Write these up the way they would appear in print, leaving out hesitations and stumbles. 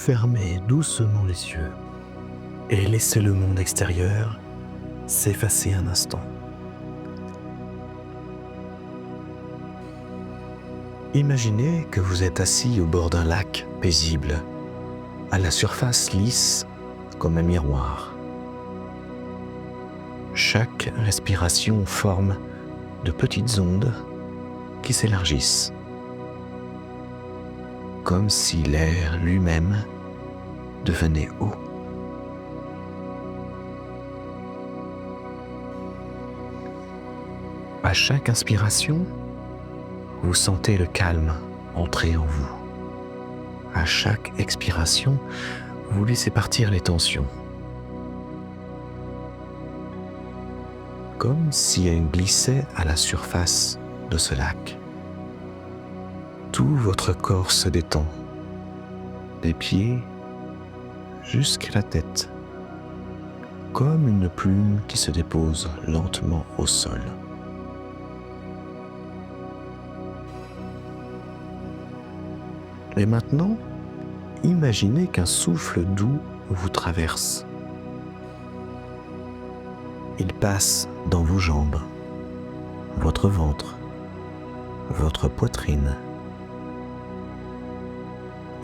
fermez doucement les yeux et laissez le monde extérieur s'effacer un instant. Imaginez que vous êtes assis au bord d'un lac paisible, à la surface lisse comme un miroir. Chaque respiration forme de petites ondes qui s'élargissent, comme si l'air lui-même devenait eau. À chaque inspiration, vous sentez le calme entrer en vous. À chaque expiration, vous laissez partir les tensions. Comme si elles glissaient à la surface de ce lac. Tout votre corps se détend, des pieds jusqu'à la tête, comme une plume qui se dépose lentement au sol. Et maintenant, imaginez qu'un souffle doux vous traverse. Il passe dans vos jambes, votre ventre, votre poitrine.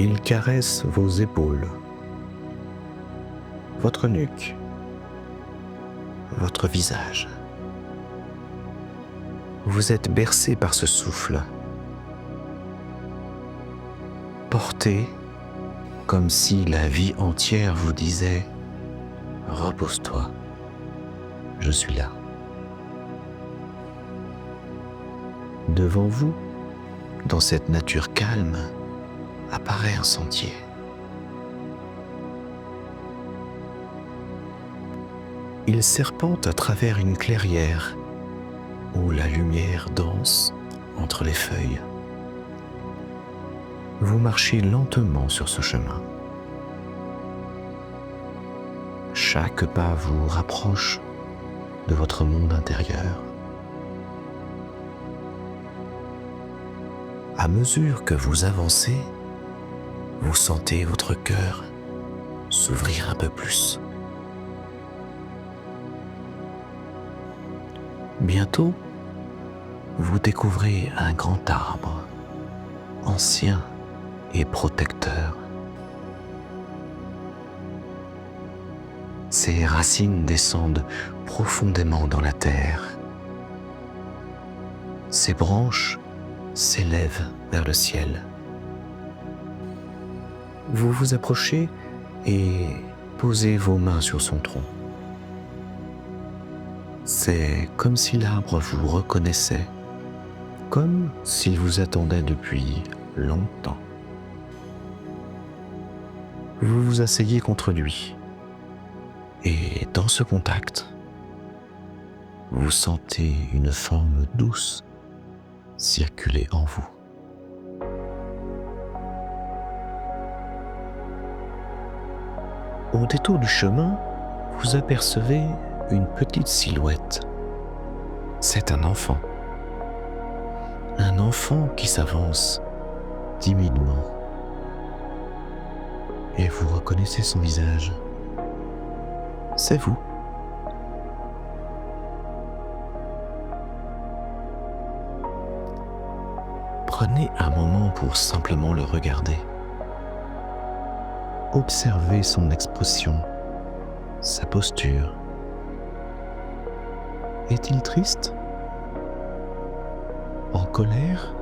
Il caresse vos épaules, votre nuque, votre visage. Vous êtes bercé par ce souffle, porté comme si la vie entière vous disait « Repose-toi, je suis là ». Devant vous, dans cette nature calme, apparaît un sentier. Il serpente à travers une clairière où la lumière danse entre les feuilles. Vous marchez lentement sur ce chemin. Chaque pas vous rapproche de votre monde intérieur. À mesure que vous avancez, vous sentez votre cœur s'ouvrir un peu plus. Bientôt, vous découvrez un grand arbre, ancien et protecteur. Ses racines descendent profondément dans la terre. Ses branches s'élèvent vers le ciel. Vous vous approchez et posez vos mains sur son tronc. C'est comme si l'arbre vous reconnaissait, comme s'il vous attendait depuis longtemps. Vous vous asseyez contre lui et dans ce contact, vous sentez une forme douce circuler en vous. Au détour du chemin, vous apercevez une petite silhouette. C'est un enfant. Un enfant qui s'avance timidement. Et vous reconnaissez son visage. C'est vous. Prenez un moment pour simplement le regarder. Observez son expression, sa posture. Est-il triste? En colère?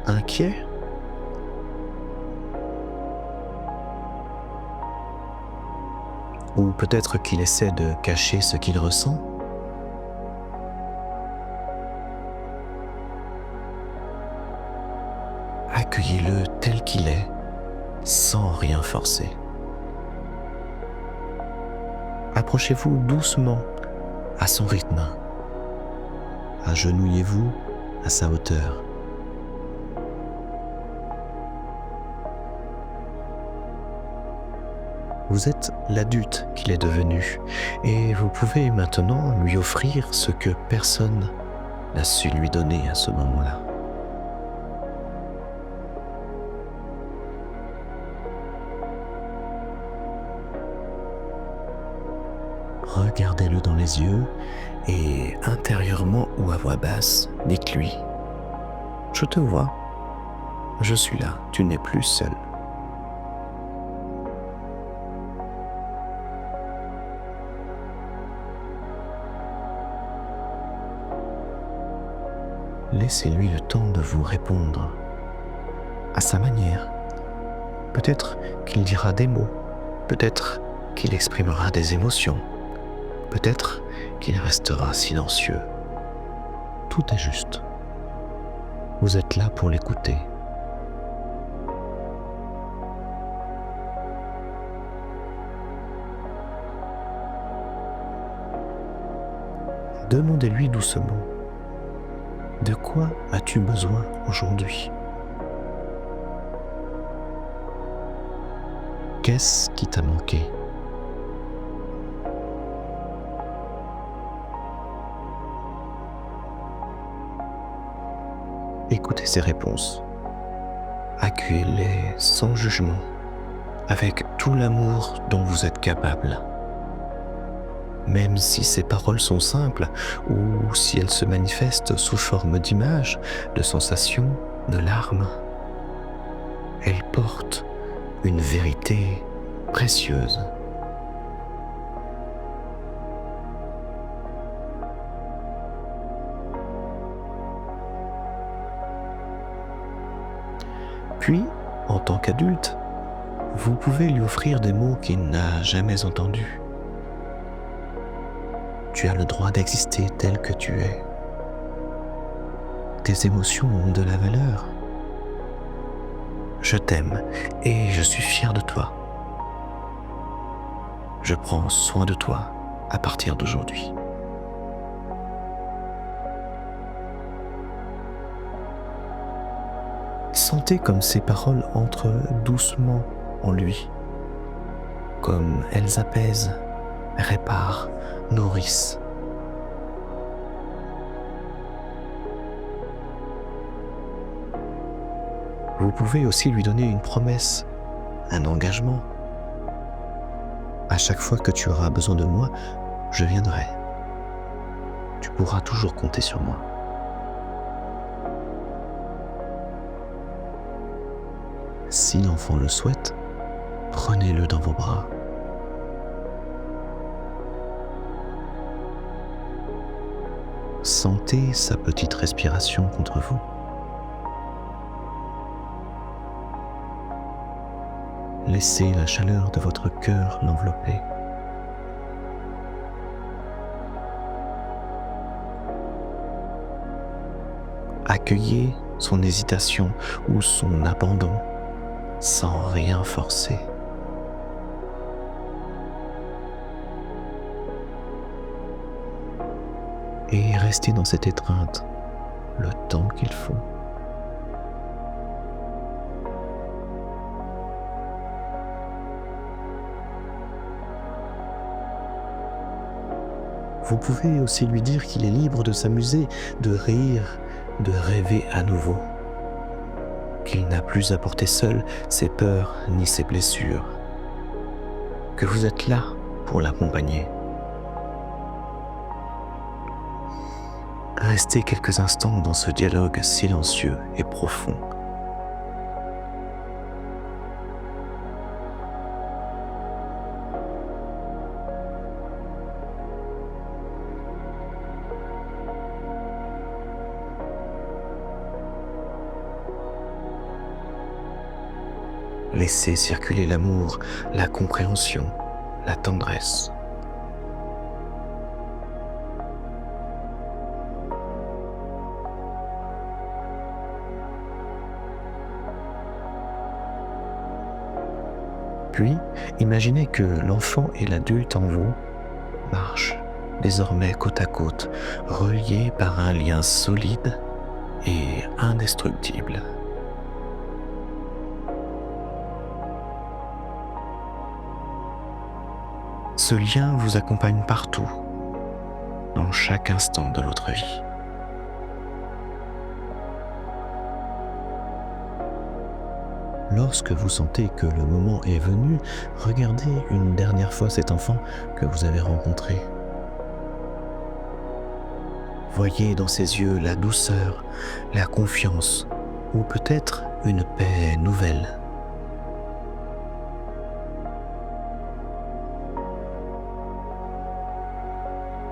Inquiet? Ou peut-être qu'il essaie de cacher ce qu'il ressent? Accueillez-le tel qu'il est, sans rien forcer. Approchez-vous doucement à son rythme. Agenouillez-vous à sa hauteur. Vous êtes l'adulte qu'il est devenu et vous pouvez maintenant lui offrir ce que personne n'a su lui donner à ce moment-là. regardez-le dans les yeux et intérieurement ou à voix basse, dites-lui: je te vois, je suis là, tu n'es plus seul. Laissez-lui le temps de vous répondre à sa manière. Peut-être qu'il dira des mots, peut-être qu'il exprimera des émotions, peut-être qu'il restera silencieux. Tout est juste. Vous êtes là pour l'écouter. Demandez-lui doucement: de quoi as-tu besoin aujourd'hui? Qu'est-ce qui t'a manqué? Écoutez ses réponses. Accueillez-les sans jugement, avec tout l'amour dont vous êtes capable. Même si ces paroles sont simples ou si elles se manifestent sous forme d'images, de sensations, de larmes, elles portent une vérité précieuse. Puis, en tant qu'adulte, vous pouvez lui offrir des mots qu'il n'a jamais entendus. Tu as le droit d'exister tel que tu es. Tes émotions ont de la valeur. Je t'aime et je suis fier de toi. Je prends soin de toi à partir d'aujourd'hui. Sentez comme ces paroles entrent doucement en lui, comme elles apaisent, réparent, nourrissent. Vous pouvez aussi lui donner une promesse, un engagement. À chaque fois que tu auras besoin de moi, je viendrai. Tu pourras toujours compter sur moi. Si l'enfant le souhaite, prenez-le dans vos bras. Sentez sa petite respiration contre vous. Laissez la chaleur de votre cœur l'envelopper. Accueillez son hésitation ou son abandon sans rien forcer. Et restez dans cette étreinte le temps qu'il faut. Vous pouvez aussi lui dire qu'il est libre de s'amuser, de rire, de rêver à nouveau. Qu'il n'a plus à porter seul ses peurs ni ses blessures. Que vous êtes là pour l'accompagner. Restez quelques instants dans ce dialogue silencieux et profond. Laissez circuler l'amour, la compréhension, la tendresse. Puis, imaginez que l'enfant et l'adulte en vous marchent désormais côte à côte, reliés par un lien solide et indestructible. Ce lien vous accompagne partout, dans chaque instant de votre vie. Lorsque vous sentez que le moment est venu, regardez une dernière fois cet enfant que vous avez rencontré. Voyez dans ses yeux la douceur, la confiance ou peut-être une paix nouvelle.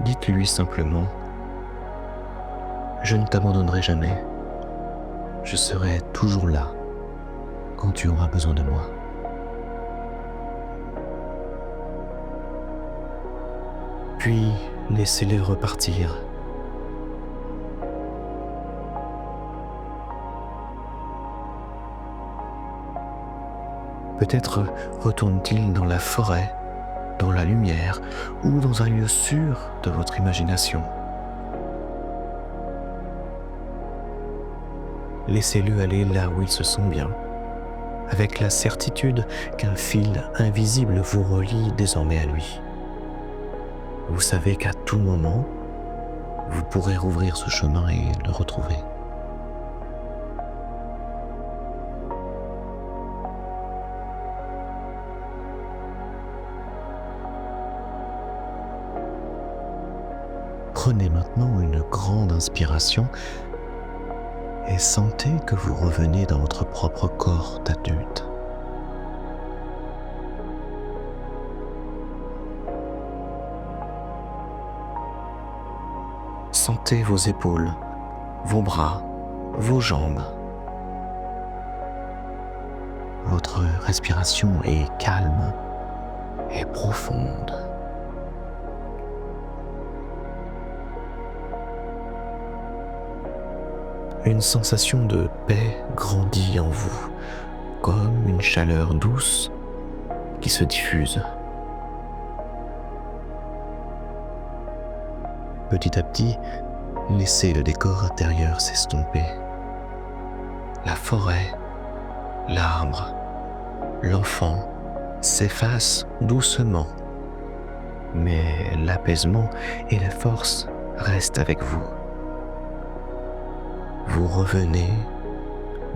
Dites-lui simplement: je ne t'abandonnerai jamais. Je serai toujours là quand tu auras besoin de moi. Puis laissez-les repartir. Peut-être retourne-t-il dans la forêt, dans la lumière ou dans un lieu sûr de votre imagination. Laissez-le aller là où il se sent bien, avec la certitude qu'un fil invisible vous relie désormais à lui. Vous savez qu'à tout moment, vous pourrez rouvrir ce chemin et le retrouver. Prenez maintenant une grande inspiration et sentez que vous revenez dans votre propre corps d'adulte. Sentez vos épaules, vos bras, vos jambes. Votre respiration est calme et profonde. Une sensation de paix grandit en vous, comme une chaleur douce qui se diffuse. Petit à petit, laissez le décor intérieur s'estomper. La forêt, l'arbre, l'enfant s'effacent doucement, mais l'apaisement et la force restent avec vous. Vous revenez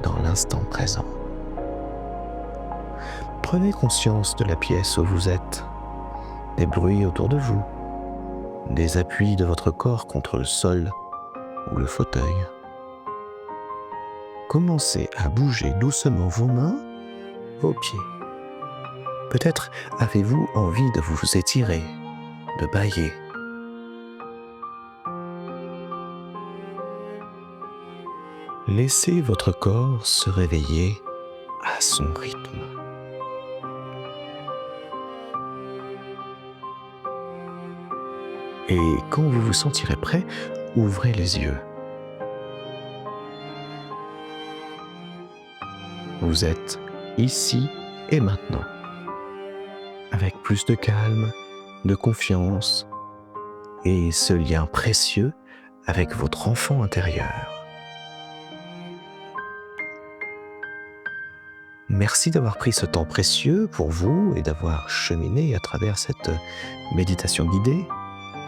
dans l'instant présent. Prenez conscience de la pièce où vous êtes, des bruits autour de vous, des appuis de votre corps contre le sol ou le fauteuil. Commencez à bouger doucement vos mains, vos pieds. Peut-être avez-vous envie de vous étirer, de bâiller. Laissez votre corps se réveiller à son rythme. Et quand vous vous sentirez prêt, ouvrez les yeux. Vous êtes ici et maintenant, avec plus de calme, de confiance et ce lien précieux avec votre enfant intérieur. Merci d'avoir pris ce temps précieux pour vous et d'avoir cheminé à travers cette méditation guidée.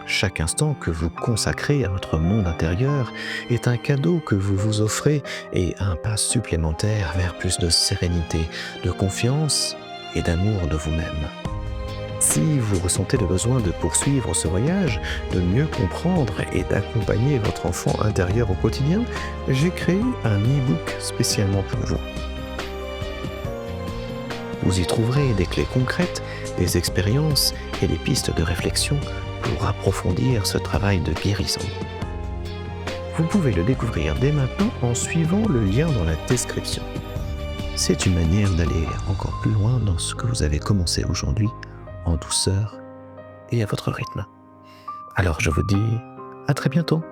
Chaque instant que vous consacrez à votre monde intérieur est un cadeau que vous vous offrez et un pas supplémentaire vers plus de sérénité, de confiance et d'amour de vous-même. Si vous ressentez le besoin de poursuivre ce voyage, de mieux comprendre et d'accompagner votre enfant intérieur au quotidien, j'ai créé un e-book spécialement pour vous. Vous y trouverez des clés concrètes, des expériences et des pistes de réflexion pour approfondir ce travail de guérison. Vous pouvez le découvrir dès maintenant en suivant le lien dans la description. C'est une manière d'aller encore plus loin dans ce que vous avez commencé aujourd'hui, en douceur et à votre rythme. Alors je vous dis à très bientôt.